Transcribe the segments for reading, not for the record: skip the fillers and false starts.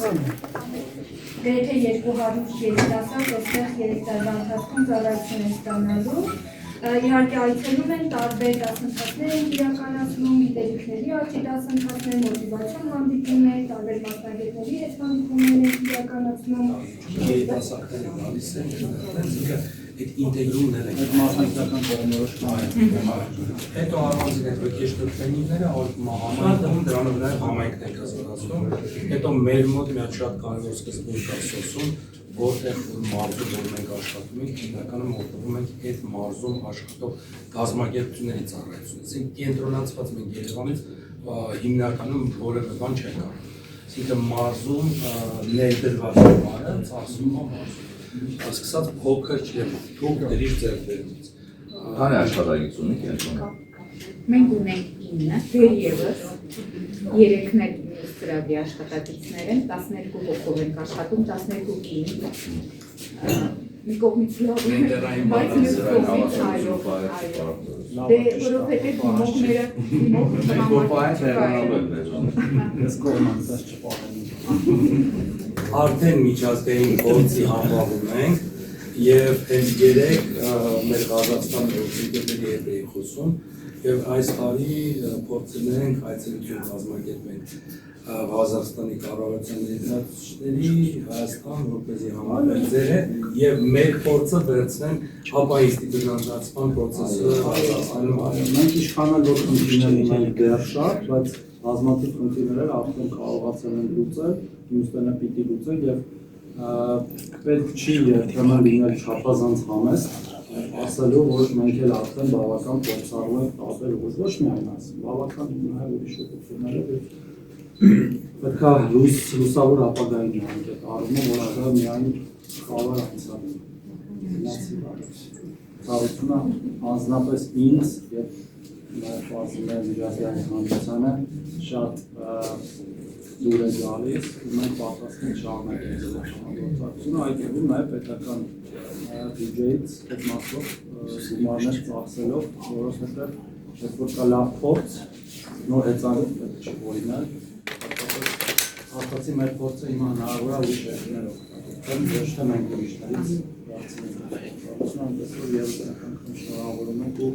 Գրեթե 200 երիտասարդ այստեղ 3 տարվա ընթացքում ծառայություն են ստանալու։ Իհարկե այցելում են տարբեր դասընթացներ են իրականացնում, գիտելիքների աճի դասընթացներ, մոտիվացիոն հանդիպումներ, տարբեր մասնագետների հետ հանդիպումներ են իրականացնում։ Երիտասարդները գալիս են, այդ ինտեգրումները, այդ մասնագիտական կողմնորոշումը։ Հետո առանձին այդ վկեշտությունները համայնքում դրան վրա համայնքն են կազմակերպում։ Հետո մեր մոտ մի հատ շատ կարևոր սկզբունք կա սոսում, որտեղ մարզում որ մենք աշխատում ենք, հիմնականում օգտվում ենք այդ մարզում աշխատող կազմակերպությունների ծառայությունից։ Այսինքն կենտրոնացված մենք Երևանից հիմնականում որևէ բան չենք անում։ Այսինքն մարզում ներդրված բանը ծախսում է մարզում։ Սկսած փոքր եւ փոքրից ձեռքբերումից։ Քանի աշխատակից ունի կենտրոնում։ Մենք ունենք 9, դեռևս 3-ն էլ ծրագրի աշխատակիցներ են, 12 հոգով ենք աշխատում, 12 կին։ Մի կողմից լավ է, բայց մյուս կողմից այո։ Դե որովհետև դիմողները Արդեն միջազգային գործի համբավում ենք եւ հենց երեք մեր Ղազախստան գործընկերների հետ էի խոսում եւ այս տարի փորձել ենք այցելություն կազմակերպենք Ղազախստանի կառավարության ներկայացուցիչների Հայաստան որպեսզի համագործակցեն եւ մեր փորձը վերցնեն ապաինստիտուցիոնալიზացման process-ը Ղազախստանում։ Մենք իշխանալ որ խնդիրներ ունենք դեռ շատ, բայց բազմաթիվ խնդիրներ արդեն կարողացել են լուծել, մյուսները պիտի լուծեն եւ պետք չի երբեմն լինել չափազանց համեստ, ասելու որ մենք էլ արդեն բավական փորձառու ենք տարբեր ոչ միայն այս, բավական նաև ուրիշ ուղղություններով պետք է լուսավոր ապագային ունենք այդ առումով, որ դա միայն խավար անցավ է։ Ծառայությունը անձնապես ինձ եւ նաև ֆազիլներ միջազգային հանրությանը շատ դուր է գալիս, ու մենք պատրաստ ենք շարունակել գործակցությունը, այդ թվում նաև պետական բյուջեից այդ մասով գումարներ ծախսելով, որովհետև այդ որ կա լավ փորձ, նոր հեծանիվ պետք չի օրինակ, հաստատի մեր փորձը հիմա հնարավոր է ուրիշ երկրներով, ոչ թե մենք ուրիշներից շնորհավորում ենք ու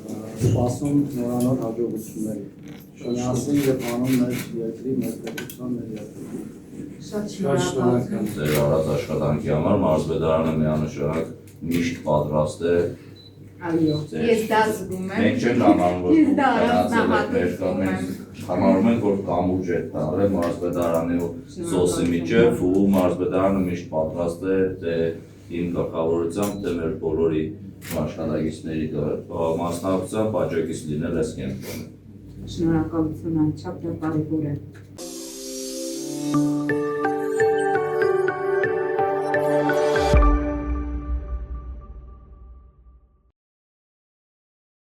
սպասում նորանոր հաջողությունների։ Շնորհասին եւ անում մեր երկրի մեր պետության մեր երկրի։ Շատ շնորհակալ։ Ձեր արած աշխատանքի համար մարզպետարանը միանշանակ միշտ պատրաստ է։ Այո, ես դա զգում եմ։ Մենք չենք համարում, որ համարում ենք, որ կամուրջ է տարել մարզպետարանի ու սոսի միջև ու մարզպետարանը միշտ պատրաստ է թե իմ գլխավորությամբ, թե մեր բոլորի աշխատակիցների մասնակցությամբ աջակից լինել այս կենտրոնում։ Շնորհակալություն անչափ դա կարևոր է։